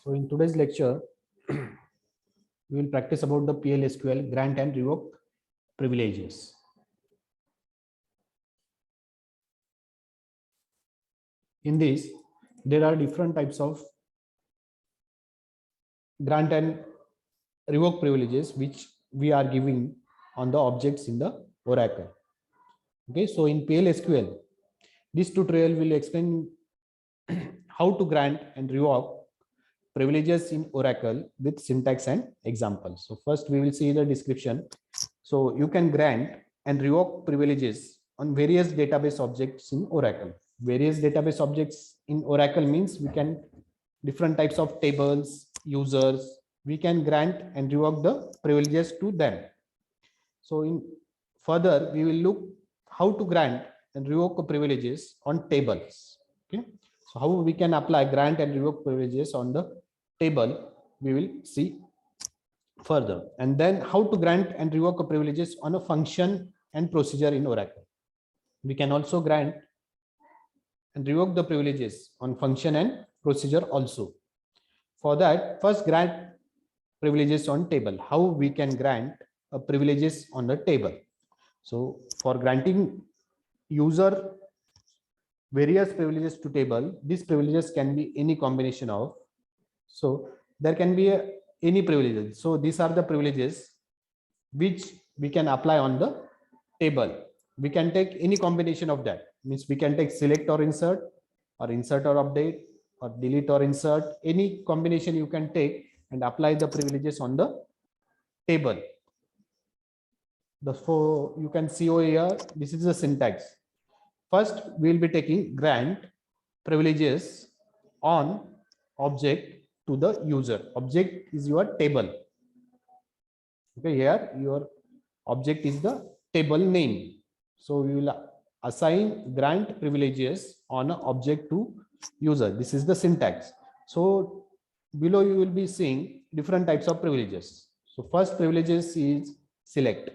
So in today's lecture, we will practice about the PL/SQL grant and revoke privileges. In this, there are different types of grant and revoke privileges which we are giving on the objects in the Oracle. Okay, so in PL/SQL, this tutorial will explain how to grant and revoke privileges in Oracle with syntax and examples. So first we will see the description. So you can grant and revoke privileges on various database objects in Oracle. Various database objects in Oracle means we can different types of tables, users, we can grant and revoke the privileges to them. So in further, we will look how to grant and revoke privileges on tables. Okay. So how we can apply grant and revoke privileges on the table, we will see further. And then how to grant and revoke privileges on a function and procedure in Oracle. We can also grant and revoke the privileges on function and procedure also. For that, first grant privileges on table. How we can grant privileges on the table. So for granting user various privileges to table, these privileges can be any combination of. So there can be any privileges. So these are the privileges which we can apply on the table. We can take any combination of that. Means we can take select or insert or update or delete or insert. Any combination you can take and apply the privileges on the table. So you can see over here, this is the syntax. First, we will be taking grant privileges on object to the user. Object is your table. Okay, here your object is the table name. So we will assign grant privileges on an object to user. This is the syntax. So below you will be seeing different types of privileges. So first privileges is select.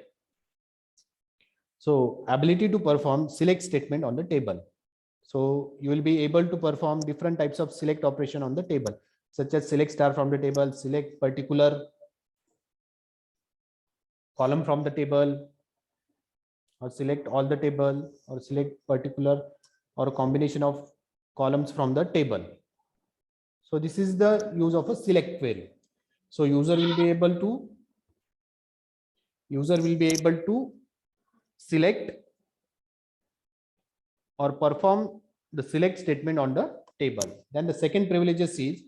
So ability to perform select statement on the table. So you will be able to perform different types of select operation on the table, such as select star from the table, select particular column from the table, or select all the table, or select particular or a combination of columns from the table. So this is the use of a select query. So user will be able to select or perform the select statement on the table. Then the second privilege is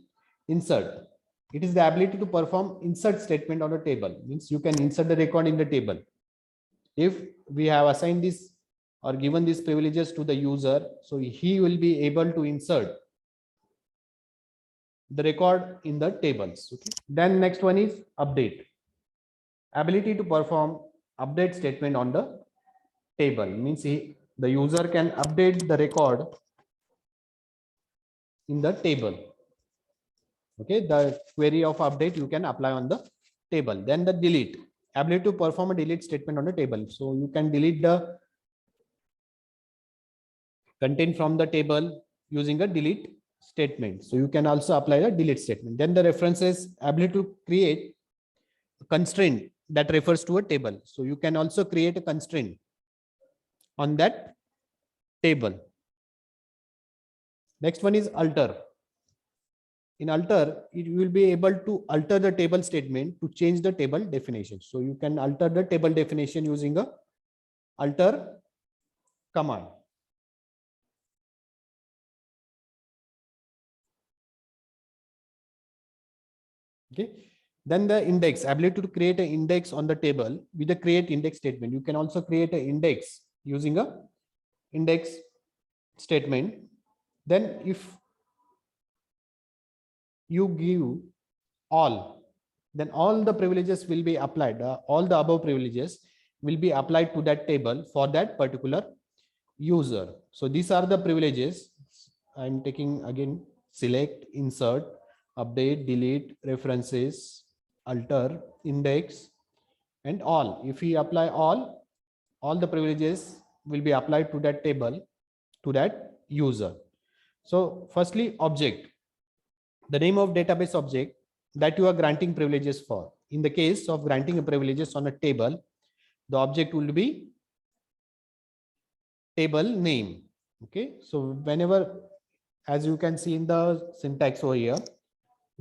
insert. It is the ability to perform insert statement on the table. Means you can insert the record in the table. If we have assigned this or given these privileges to the user, so he will be able to insert the record in the tables. Okay. Then next one is update. Ability to perform update statement on the table. Means the user can update the record in the table. Okay, the query of update you can apply on the table. Then the delete. Ability to perform a delete statement on the table. So you can delete the content from the table using a delete statement. So you can also apply the delete statement. Then the references, ability to create a constraint that refers to a table. So you can also create a constraint on that table. Next one is alter. In alter, it will be able to alter the table statement to change the table definition. So you can alter the table definition using a alter command. Okay. Then the index, ability to create an index on the table with a create index statement. You can also create an index using a index statement. Then if you give all, then all the privileges will be applied. All the above privileges will be applied to that table for that particular user. So these are the privileges. I'm taking again select, insert, update, delete, references, alter, index, and all. If we apply all the privileges will be applied to that table, to that user. So firstly, object. the name of database object that you are granting privileges for. In the case of granting a privileges on a table, the object will be table name. Okay, so whenever, as you can see in the syntax over here,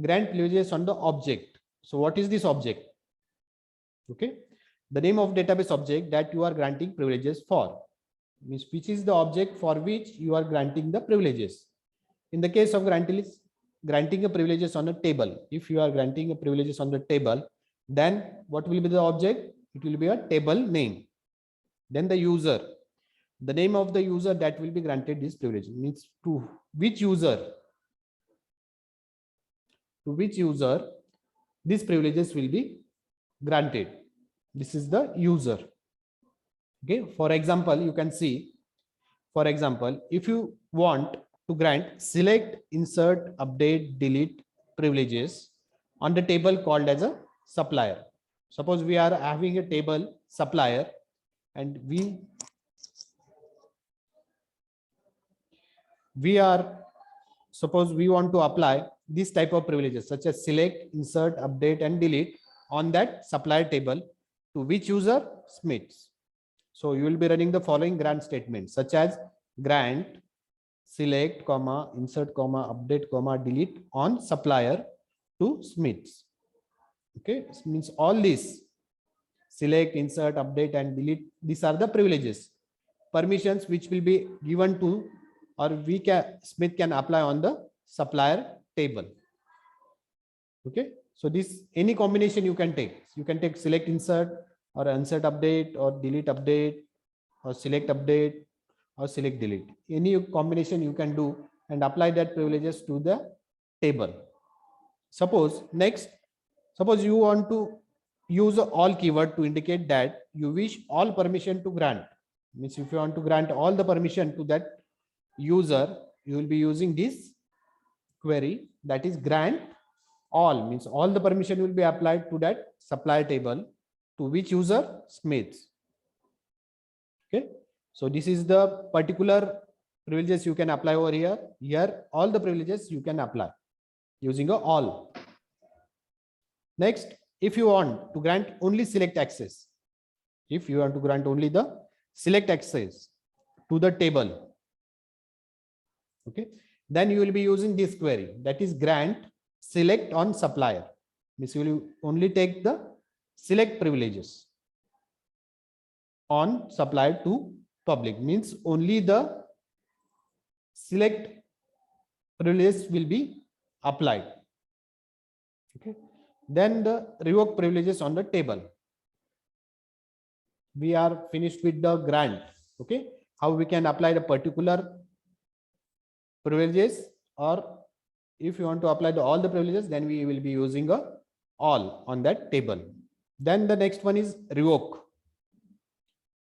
grant privileges on the object. So what is this object? Okay, the name of database object that you are granting privileges for, means which is the object for which you are granting the privileges. In the case of granting a privileges on a table, if you are granting a privileges on the table, then what will be the object? It will be a table name. Then the user, the name of the user that will be granted this privilege, means to which user these privileges will be granted. This is the user. Okay, for example, you can see, for example, if you want to grant select, insert, update, delete privileges on the table called as a supplier. Suppose we are having a table supplier and suppose we want to apply this type of privileges such as select, insert, update and delete on that supplier table to which user? Smiths. So you will be running the following grant statements such as grant select, comma, insert, comma, update, comma, delete on supplier to Smiths. Okay, this means all these select, insert, update and delete, these are the privileges, permissions which will be given to, or Smith can apply on the supplier table. Okay, so this any combination you can take. You can take select insert or insert update or delete update or select update or select delete. Any combination you can do and apply that privileges to the table. Suppose you want to use all keyword to indicate that you wish all permission to grant. Means if you want to grant all the permission to that user, you will be using this query, that is grant all, means all the permission will be applied to that supplier table to which user? Smiths. Okay, so this is the particular privileges you can apply over here. Here all the privileges you can apply using a all. Next, if you want to grant only select access, if you want to grant only the select access to the table, okay, then you will be using this query, that is grant select on supplier. Means you will only take the select privileges on supplier to public, means only the select privileges will be applied. Okay, then the revoke privileges on the table. We are finished with the grant. Okay, how we can apply the particular privileges, or if you want to apply all the privileges, then we will be using a all on that table. Then the next one is revoke.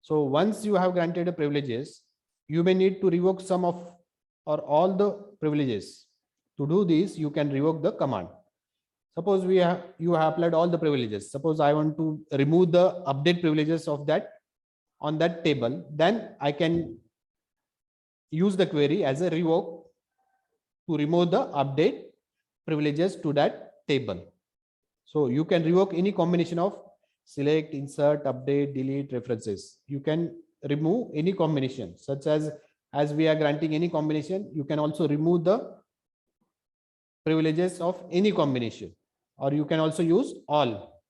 So once you have granted the privileges, you may need to revoke some of or all the privileges. To do this, you can revoke the command. Suppose you have applied all the privileges. Suppose I want to remove the update privileges of that on that table, then I can use the query as a revoke to remove the update privileges to that table. So you can revoke any combination of select, insert, update, delete references. You can remove any combination, such as we are granting any combination, you can also remove the privileges of any combination, or you can also use all.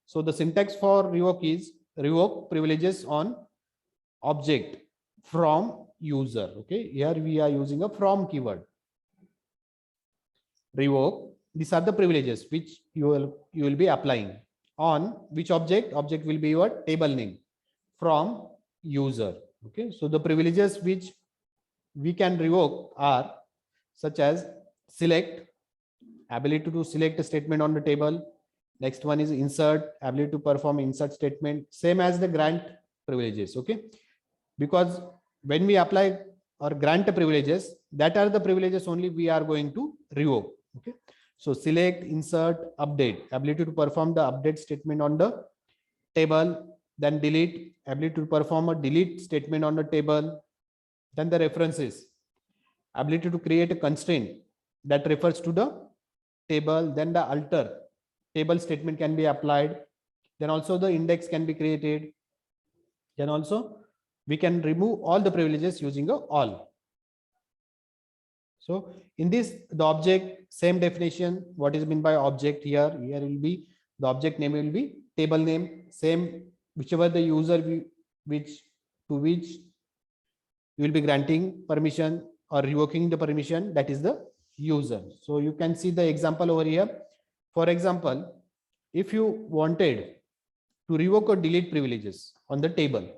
So the syntax for revoke is revoke privileges on object from user. Okay, here we are using a from keyword. Revoke, these are the privileges which you will be applying on which object? Object will be your table name from user. Okay, so the privileges which we can revoke are such as select, ability to select a statement on the table. Next one is insert, ability to perform insert statement, same as the grant privileges. Okay, because when we apply or grant privileges, that are the privileges only we are going to revoke. Okay, so select, insert, update, ability to perform the update statement on the table, then delete, ability to perform a delete statement on the table, then the references, ability to create a constraint that refers to the table. Then the alter table statement can be applied. Then also the index can be created. Then also we can remove all the privileges using a all. So in this, the object, same definition, what is meant by object here. Here will be the object name will be table name, same whichever the user which you will be granting permission or revoking the permission, that is the user. So you can see the example over here. For example, if you wanted to revoke or delete privileges on the table,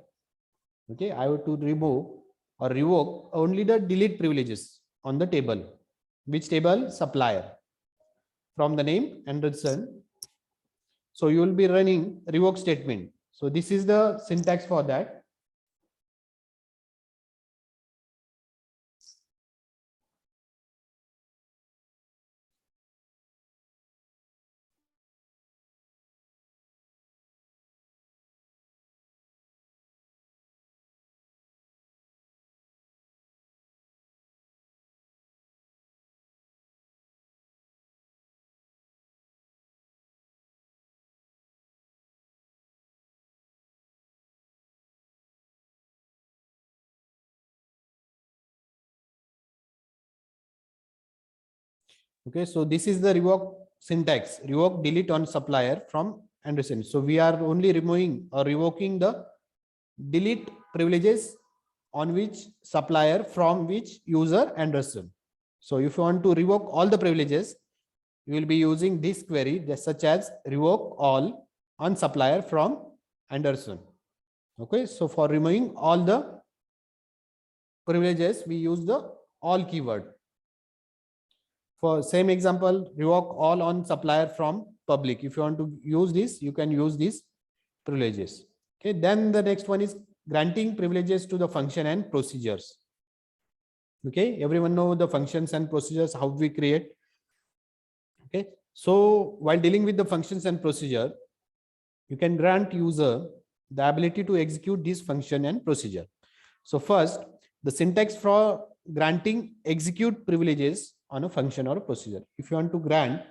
okay, I have to remove or revoke only the delete privileges on the table. Which table? Supplier. From the name Anderson. So you will be running revoke statement. So this is the syntax for that. Okay, so this is the revoke syntax, revoke delete on supplier from Anderson. So we are only removing or revoking the delete privileges on which supplier from which user Anderson. So if you want to revoke all the privileges, you will be using this query such as revoke all on supplier from Anderson. Okay, so for removing all the privileges, we use the all keyword. For same example, revoke all on supplier from public. If you want to use this, you can use these privileges. Okay, then the next one is granting privileges to the function and procedures. Okay, everyone know the functions and procedures, how we create. Okay, so while dealing with the functions and procedure, you can grant user the ability to execute this function and procedure. So first, the syntax for granting execute privileges on a function or a procedure. If you want to grant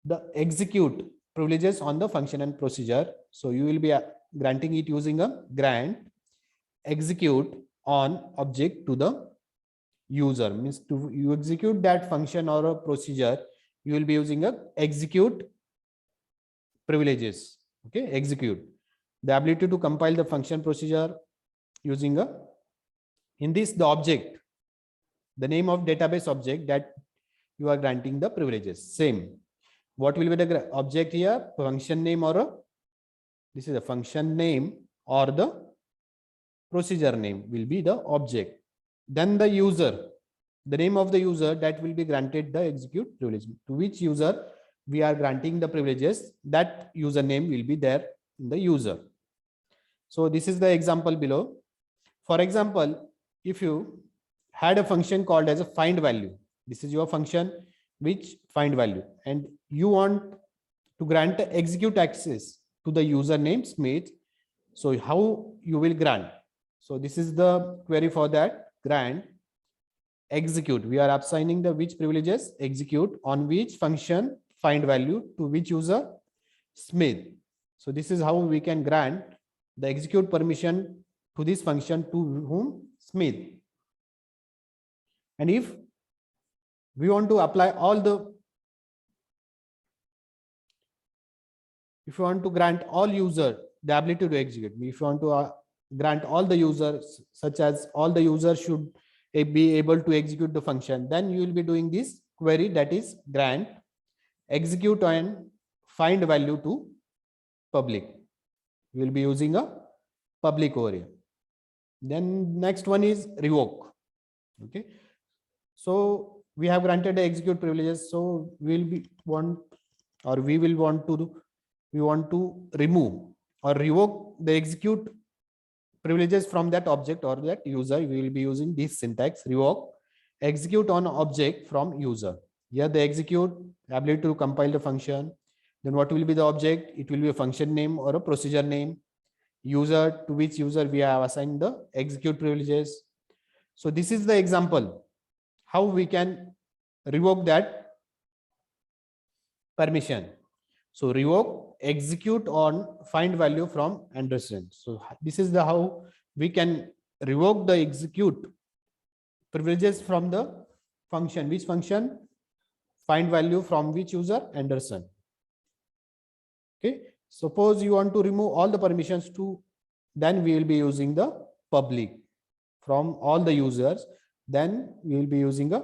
the execute privileges on the function and procedure, so you will be granting it using a grant execute on object to the user. Means to you execute that function or a procedure, you will be using a execute privileges. Okay, execute the ability to compile the function procedure using a, in this, the object, the name of database object that you are granting the privileges. Same. What will be the object here? Function name or a, this is a function name or the procedure name will be the object. Then the user, the name of the user that will be granted the execute privilege. To which user we are granting the privileges, that username will be there in the user. So this is the example below. For example, if you had a function called as a find value, this is your function which find value, and you want to grant execute access to the username Smith. So how you will grant? So this is the query for that, grant execute. We are assigning the which privileges, execute on which function find value to which user Smith. So this is how we can grant the execute permission to this function to whom? Smith. And if we want to apply all the, if you want to grant all user the ability to execute, if you want to grant all the users, such as all the users should be able to execute the function, then you will be doing this query, that is grant execute and find value to public. We will be using a public over here. Then next one is revoke. Okay, so we have granted the execute privileges, so we will want to remove or revoke the execute privileges from that object or that user. We will be using this syntax, revoke execute on object from user. Here the execute, ability to compile the function. Then what will be the object? It will be a function name or a procedure name. User, to which user we have assigned the execute privileges. So this is the example how we can revoke that permission. So revoke, execute on find value from Anderson. So this is the how we can revoke the execute privileges from the function. Which function? Find value from which user? Anderson. Okay. Suppose you want to remove all the permissions to, then we will be using the public from all the users. Then we will be using a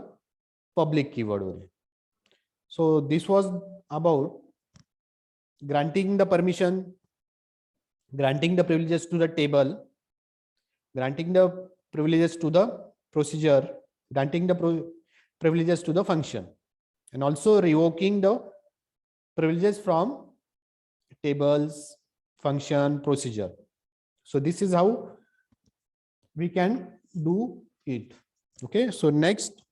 public keyword only. So this was about granting the permission, granting the privileges to the table, granting the privileges to the procedure, granting the privileges to the function, and also revoking the privileges from tables, function, procedure. So this is how we can do it. Okay, so next,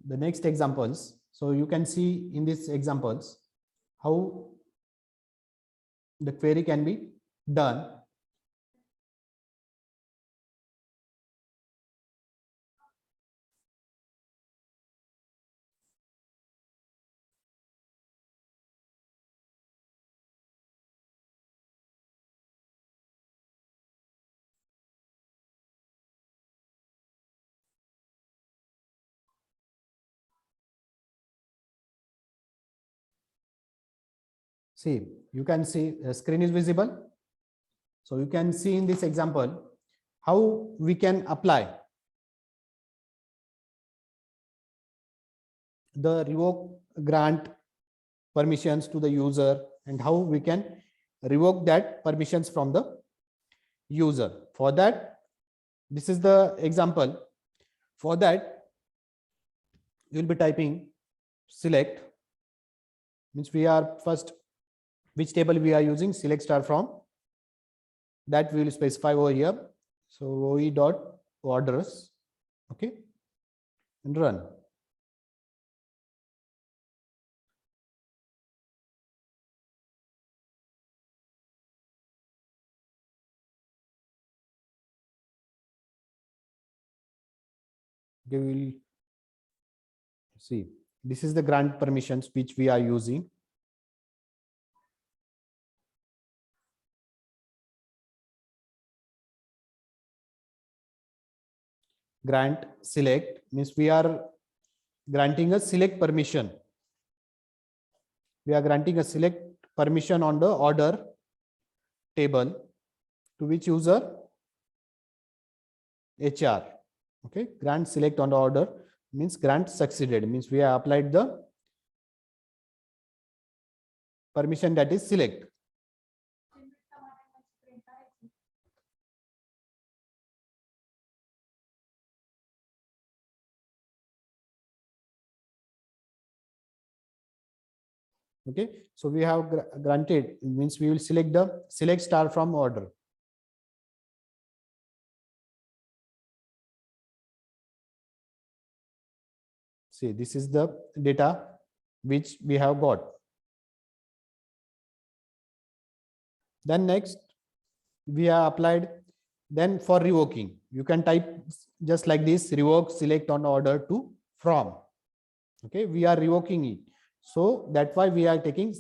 the next examples. So you can see in these examples how the query can be done. See, you can see the screen is visible. So you can see in this example how we can apply the revoke grant permissions to the user and how we can revoke that permissions from the user. For that, this is the example. For that, you will be typing select, means we are first which table we are using, select star from, that we will specify over here. So OE dot orders, okay, and run. Okay, we will see. This is the grant permissions which we are using. Grant select means we are granting a select permission. We are granting a select permission on the order table to which user? HR. Okay, grant select on the order means grant succeeded, means we have applied the permission that is select. Okay, so we have granted, means we will select the select star from order. See, this is the data which we have got. Then next, we have applied. Then for revoking, you can type just like this: revoke select on order to from. Okay, we are revoking it. So that's why we are taking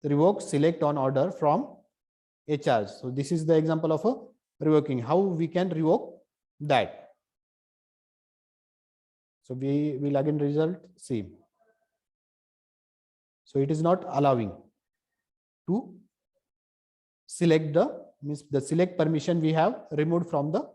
revoke select on order from a charge. So this is the example of a revoking. How we can revoke that? So we will again result see. So it is not allowing to select the means the select permission we have removed from the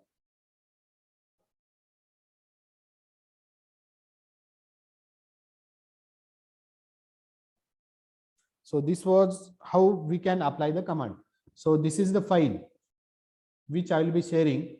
so this was how we can apply the command. So this is the file which I will be sharing